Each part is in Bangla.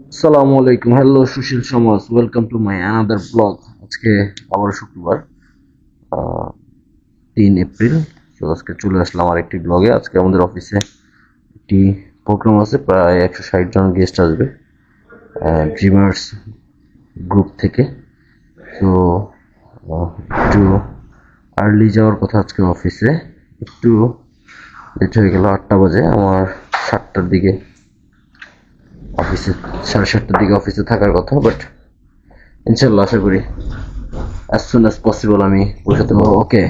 আসসালামু আলাইকুম, হ্যালো সুশীল সমাজ, welcome to my another blog. আজকে আবার শুক্রবার, 3 এপ্রিল। তো আজকে চলে আসলাম আর একটি ব্লগে। আজকে আমাদের অফিসে একটি প্রোগ্রাম আছে, প্রায় 160 জন গেস্ট আসবে ড্রিমার্স গ্রুপ থেকে। তো একটু আর্লি যাওয়ার কথা আজকে অফিসে, একটু লেট হয়ে গেল। 8টা বাজে, আমার 7টার দিকে অফিসে, 7:30টার দিকে অফিসে থাকার কথা, বাট ইনশাল্লাহ আশা করি as soon as possible আমি পৌঁছাতে পারবো। Okay,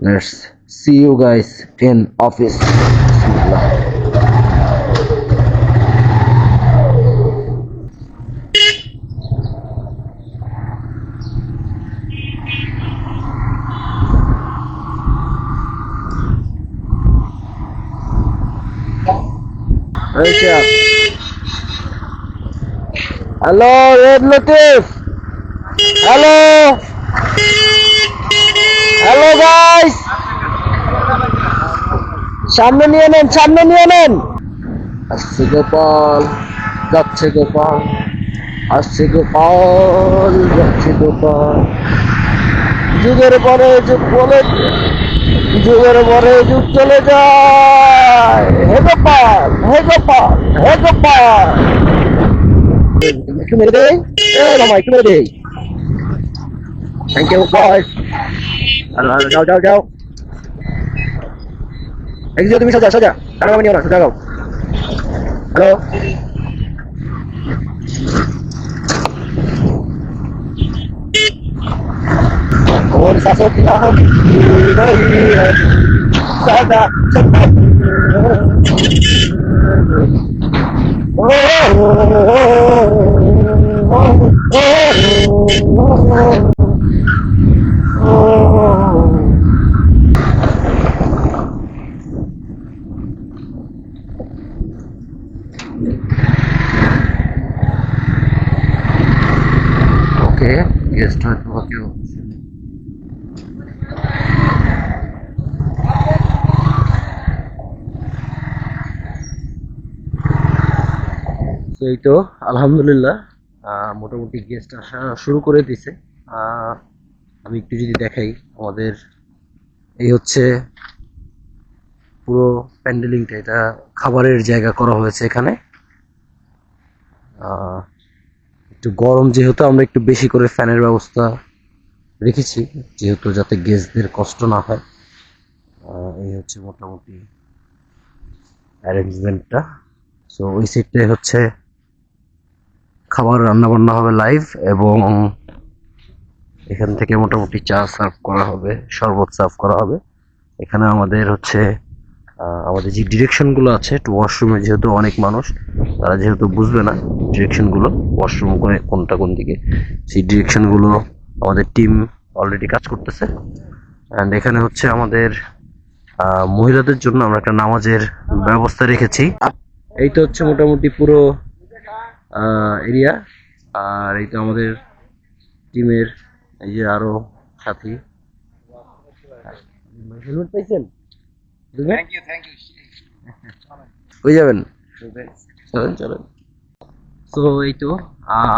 let's see you guys in office. Hello red Latif, hello hello guys, সামনে নিয়ে নেন, সামনে নিয়ে নেন। আসছে গোপাল, যাচ্ছে গোপাল, আসছে গোপাল, যাচ্ছে গোপাল। যুগের পরে যুগ বলে, যুগের পরে যুগ চলে যায়। হে গোপাল, হে গোপাল, হে গোপাল। একটু মেরে দে, মামা একটু মেরে দে। থ্যাংক ইউ বয়। যাও যাও যাও, একদিকে তুমি সোজা সোজা, কারো নিও না, সোজা যাও। হ্যালো, कौन सा सपना नहीं है सदा ओके, गेस्ट হয়তো কেউ। তো এই তো আলহামদুলিল্লাহ, মোটামুটি গেস্ট আসা শুরু করে দিছে। আমি একটু যদি দেখাই, আমাদের এই হচ্ছে পুরো প্যান্ডেলিংটা, এটা খাবারের জায়গা করা হয়েছে এখানে। একটু গরম যেহেতু, আমরা একটু বেশি করে ফ্যানের ব্যবস্থা রেখেছি, যেহেতু যাতে গেস্টদের কষ্ট না হয়। এই হচ্ছে মোটামুটি অ্যারেঞ্জমেন্টটা। সো ওই সাইডটাই হচ্ছে খাবার রান্না বান্না হবে লাইভ, এবং এখান থেকে মোটামুটি চা সার্ভ করা হবে, শরবত সার্ভ করা হবে। এখানে আমাদের হচ্ছে আমাদের যে ডিরেকশনগুলো আছে, একটু ওয়াশরুমে যেহেতু অনেক মানুষ, তারা যেহেতু বুঝবে না ডিরেকশনগুলো, ওয়াশরুম করে কোনটা কোন দিকে, সেই ডিরেকশনগুলো আমাদের টিম অলরেডি কাজ করতেছে। অ্যান্ড এখানে হচ্ছে আমাদের মহিলাদের জন্য আমরা একটা নামাজের ব্যবস্থা রেখেছি। এই তো হচ্ছে মোটামুটি পুরো এরিয়া। আর এই তো আমাদের টিমের এই যে আরো সাথী। হেলমেট পাইছেন? কই যাবেন? চলেন চলেন। তো এই তো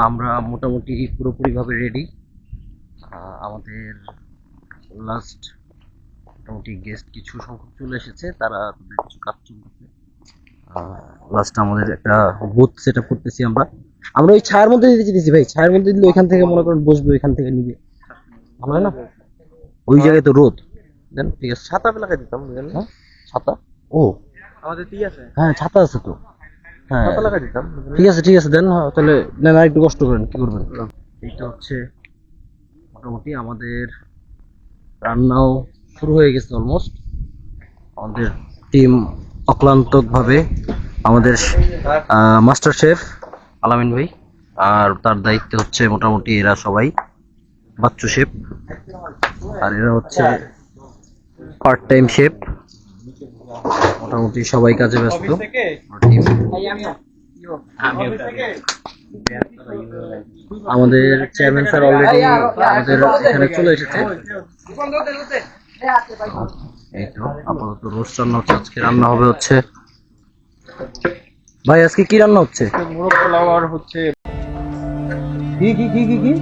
আমরা মোটামুটি পুরোপুরি ভাবে রেডি। আমাদের লাস্ট মোটামুটি গেস্ট কিছু সংখ্যক চলে এসেছে, তারা তাদের কিছু কাজ চলতেছে। লাস্ট আমাদের একটা বুথ সেট আপ করতেছি আমরা। আমরা ওই ছায়ার মধ্যে দিতে দিতেছি ভাই, ছায়ার মধ্যে দিলে ওইখান থেকে মনে করেন বসবে, ওইখান থেকে নিবে, ভালো হয় না? ওই জায়গায় তো রোদ। দেন ঠিক আছে, ছাতা লাগাই দিতাম। হ্যাঁ ছাতা, ও আমাদের টি আছে, হ্যাঁ ছাতা আছে তো, হ্যাঁ ছাতা লাগাই দিতাম। ঠিক আছে ঠিক আছে, দেন তাহলে নেন, আর একটু কষ্ট করেন, কি করবেন। এইটা হচ্ছে মোটামুটি আমাদের রান্নাও শুরু হয়ে গেছে অলমোস্ট। আমাদের টিম অক্লান্তভাবে, আমাদের মাস্টার শেফ আলামিন ভাই, আর তার দায়িত্বে হচ্ছে মোটামুটি এরা সবাই বাচ্চু শেফ, আর এরা হচ্ছে পার্ট টাইম শেফ। মোটামুটি সবাই কাজে ব্যস্ত টিম। আমাদের চেয়ারম্যান স্যার অলরেডি আমাদের এখানে চলে এসেছে। এই তো আপাতত রোস্ট রান্না হচ্ছে, আজকে রান্না হবে হচ্ছে ভাই আজকে কি রান্না হচ্ছে? মোরগ পোলাও আর হচ্ছে কি কি কি কি কি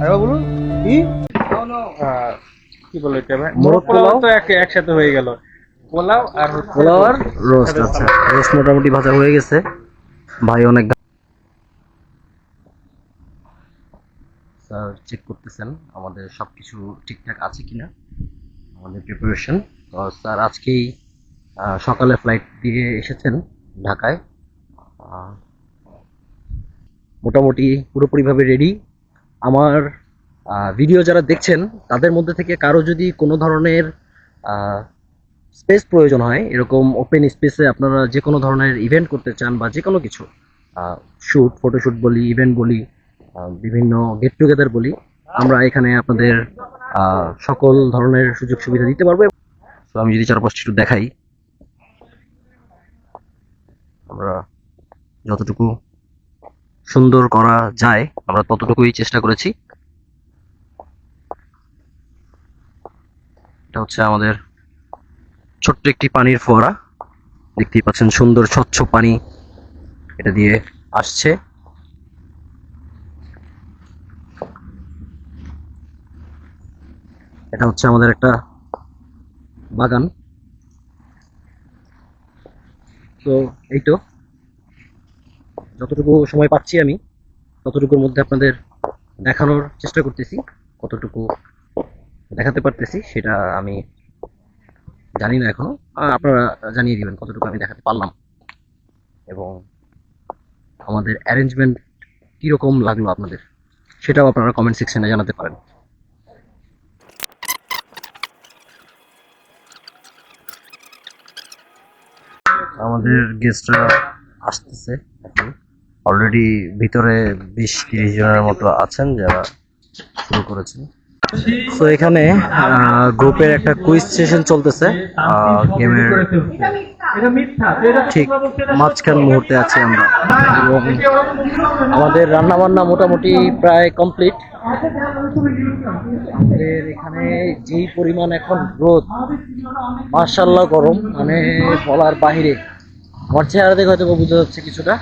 আরে বলুন কি কি বলে এটা ভাই? মোরগ মোরগ পোলাও পোলাও? তো একসাথে হয়ে গেল। পোলাও আর হচ্ছে পোলাও আর রোস্ট। আচ্ছা, রোস্ট মোটামুটি ভাজা হয়ে গেছে। ভাই অনেক স্যার চেক করতেছেন আমাদের সবকিছু ঠিকঠাক আছে কিনা, আমাদের প্রিপারেশন। তো স্যার আজকেই সকালে ফ্লাইট দিয়ে এসেছেন ঢাকায়। আহ, মোটামুটি পুরোপুরিভাবে রেডি। আমার ভিডিও যারা দেখছেন তাদের মধ্যে থেকে কারো যদি কোনো ধরনের স্পেস প্রয়োজন হয়, এরকম ওপেন স্পেসে আপনারা যে কোনো ধরনের ইভেন্ট করতে চান বা যে কোনো কিছু শ্যুট, ফটোশ্যুট বলি, ইভেন্ট বলি, বিভিন্ন গেট টুগেদার বলি, আমরা এখানে আপনাদের সকল ধরনের সুযোগ সুবিধা দিতে পারবো। তো আমি যদি চারপাশটা একটু দেখাই, আমরা যতটুকু সুন্দর করা যায় আমরা ততটুকুই চেষ্টা করেছি। এটা হচ্ছে আমাদের ছোট্ট একটি পানির ফোয়ারা, দেখতেই পাচ্ছেন সুন্দর স্বচ্ছ পানি এটা দিয়ে আসছে। এটা হচ্ছে আমাদের একটা বাগান। তো এই তো যতটুকু সময় পাচ্ছি আমি ততটুকুর মধ্যে আপনাদের দেখানোর চেষ্টা করতেছি। কতটুকু দেখাতে পারতেছি সেটা আমি জানি না এখনো। আপনারা জানিয়ে দিবেন কতটুকু আমি দেখাতে পারলাম এবং আমাদের অ্যারেঞ্জমেন্ট কিরকম লাগলো আপনাদের, সেটাও আপনারা কমেন্ট সেকশনে জানাতে পারেন। আমাদের গেস্টরা আসতেছে এখন। অলরেডি ভিতরে 20-30 জনের মতো আছেন যারা শুরু করেছেন। তো এখানে গ্রুপের একটা কুইজ সেশন চলতেছে। গেমের ঠিক মাঝখান মুহূর্তে আছি আমরা এবং আমাদের রান্না বান্না মোটামুটি প্রায় কমপ্লিট। আমাদের এখানে যেই পরিমাণ এখন রোদ, মার্শাল্লাহ গরম, মানে বলার বাহিরে। আমার চেহারা দেখে হয়তো বোঝা যাচ্ছে কিছুটা।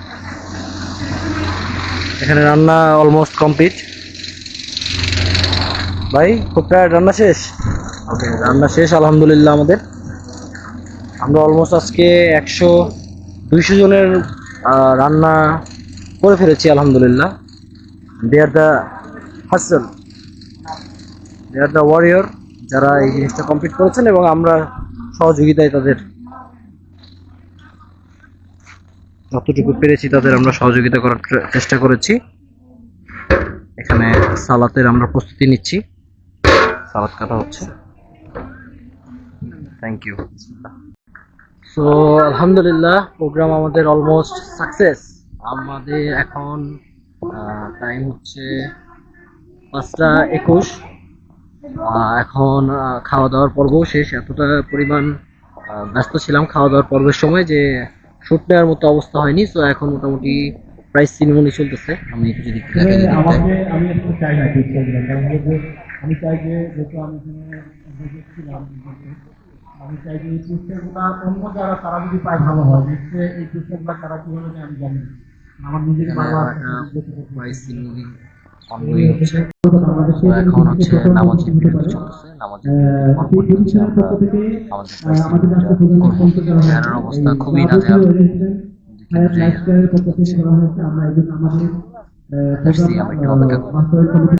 এখানে রান্না অলমোস্ট কমপ্লিট। ভাই খুব প্রায় রান্না শেষ? ওকে, রান্না শেষ আলহামদুলিল্লাহ। আমাদের আমরা অলমোস্ট আজকে 100-200 জনের রান্না করে ফেলেছি আলহামদুলিল্লাহ। দে আর দ্য হাসল, দে আর দ্য ওয়ারিয়র, যারা এই জিনিসটা কমপ্লিট করেছেন এবং আমরা সহযোগিতায় তাদের যতটুকু পেরেছি তাদের আমরা সহযোগিতা করার চেষ্টা করেছি। এখানে সালাতের আমরা প্রস্তুতি নিচ্ছি, সালাদ কাটা হচ্ছে। Thank you. সো আলহামদুলিল্লাহ প্রোগ্রাম আমাদের অলমোস্ট সাকসেস। আমাদের এখন টাইম হচ্ছে 5টা 21। এখন খাওয়া দাওয়ার পর্বও শেষ। এতটা পরিমাণ ব্যস্ত ছিলাম খাওয়া দাওয়ার পর্বের সময় যে শুট নেওয়ার মতো অবস্থা হয়নি। সো এখন মোটামুটি প্রায় সিনেমনি চলতেছে। আমি একটু যদি আমি একটু চাই না আমি চাই যে যেহেতু আমি ছিলাম, আমি চাই যে এই পুস্তকগুলো অন্য যারা তারা যদি পায় ভালো হয়। এই পুস্তকগুলো তারা কিভাবে আমি জানি আমার নিজের প্রায় সিনেমনি অনগোয়িং হচ্ছে। এখন হচ্ছে নামাজের বিরতি চলতেছে। নামাজের বিরতির পরপরই হচ্ছে আমরা আমাদের প্রাইসিংটা চেহারার অবস্থা খুবই নাজেহাল। আমরা একটু অপেক্ষা করি।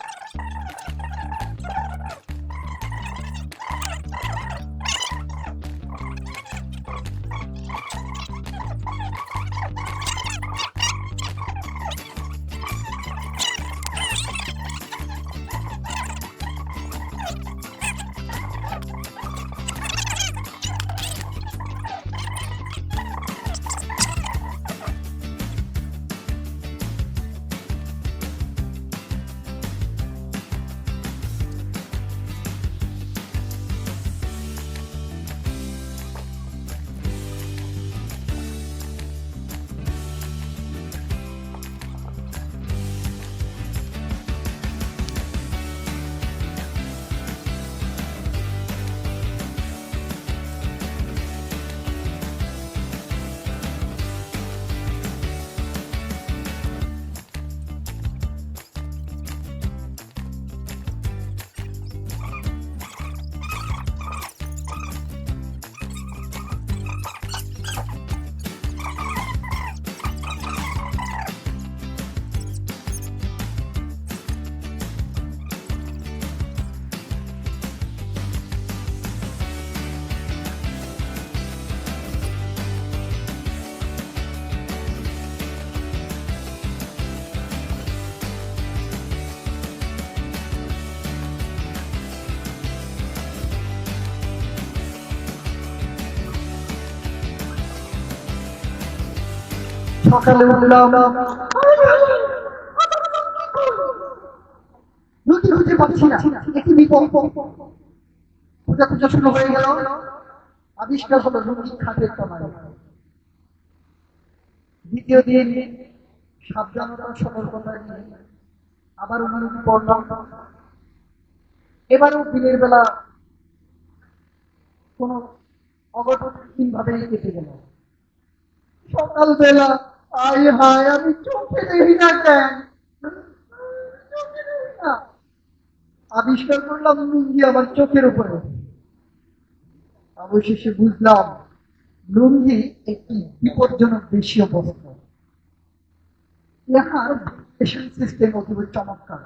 সকালে উঠলাম, রুটি খুঁজে পাচ্ছি না, একটি বিপদ। খোঁজা খোঁজা শুরু হয়ে গেল, আবিষ্কার হলো রুটি খাটের তলায়। দ্বিতীয় দিন সাবধানতা সতর্কতা নিয়ে আবার অনুরূপী পড়লাম। এবারেও দিনের বেলা কোনো অঘটন ভাবে কেটে গেল। সকালবেলা আয় হায়, আমি চোখে দেখি না কেন, চোখে দেখি না। আবিষ্কার করলাম লুঙ্গি আমার চোখের উপরে। অবশেষে বুঝলাম লুঙ্গি একটি বিপজ্জনক দেশীয় বস্ত্র। ইহার ভেন্টিলেশন সিস্টেম অতীব চমৎকার।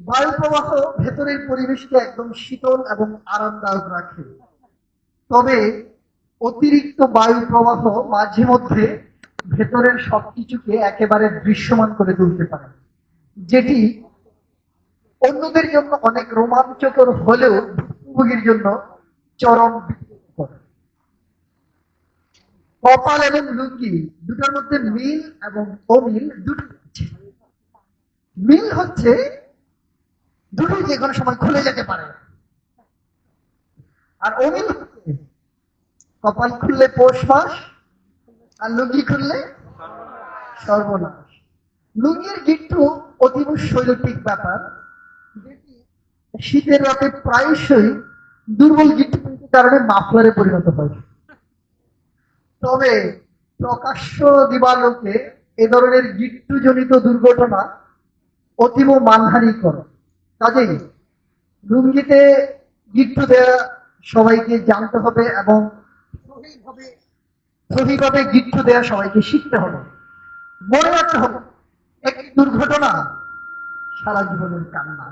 বায়ু প্রবাহ ভেতরের পরিবেশকে একদম শীতল এবং আরামদায়ক রাখে। তবে অতিরিক্ত বায়ু প্রবাহ মাঝে মধ্যে ভেতরের সবকিছুকে একেবারে দৃশ্যমান করে তুলতে পারে, যেটি অন্যদের জন্য অনেক রোমাঞ্চকর হলেও ভুক্তভোগীর জন্য চরম বিপজ্জনক। কপাল এবং লুঙ্গি দুটোর মধ্যে মিল এবং অমিল দুটো আছে। মিল হচ্ছে দুটোই যে কোনো সময় খুলে যেতে পারে, আর অমিল হচ্ছে কপাল খুললে পৌষ মাস আর লুঙ্গি খুললে সর্বনাশ। লুঙ্গির গিট্টু অতীব শৈল্পিক ব্যাপার, যেটি শীতের রাতে প্রায়শই দুর্বল গিট্টুর কারণে মাফলারে পরিণত হয়। তবে প্রকাশ্য দিবালোকে এ ধরনের গিট্টুজনিত দুর্ঘটনা অতীব মানহানিকর। কাজেই লুঙ্গিতে গিট্টু দেওয়া সবাইকে জানতে হবে এবং সঠিকভাবে গিট্টু দেওয়া সবাইকে শিখতে হবে। মনে রাখতে হবে, একটি দুর্ঘটনা সারা জীবনের কান্না।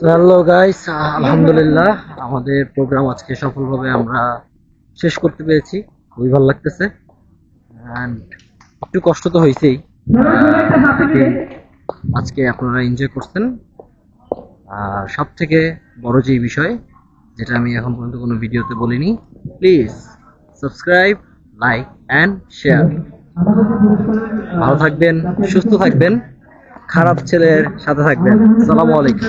হ্যালো গাইস, আলহামদুলিল্লাহ আমাদের প্রোগ্রাম আজকে সফলভাবে আমরা শেষ করতে পেরেছি। খুবই ভালো লাগতেছে। And একটু কষ্ট তো হয়েছেই। আজকে আপনারা এনজয় করছেন। আর সব থেকে বড় যে বিষয়, যেটা আমি এখন পর্যন্ত কোনো ভিডিওতে বলিনি, please subscribe, like and share. ভালো থাকবেন, সুস্থ থাকবেন, খারাপ ছেলের সাথে থাকবেন। আসসালামু আলাইকুম।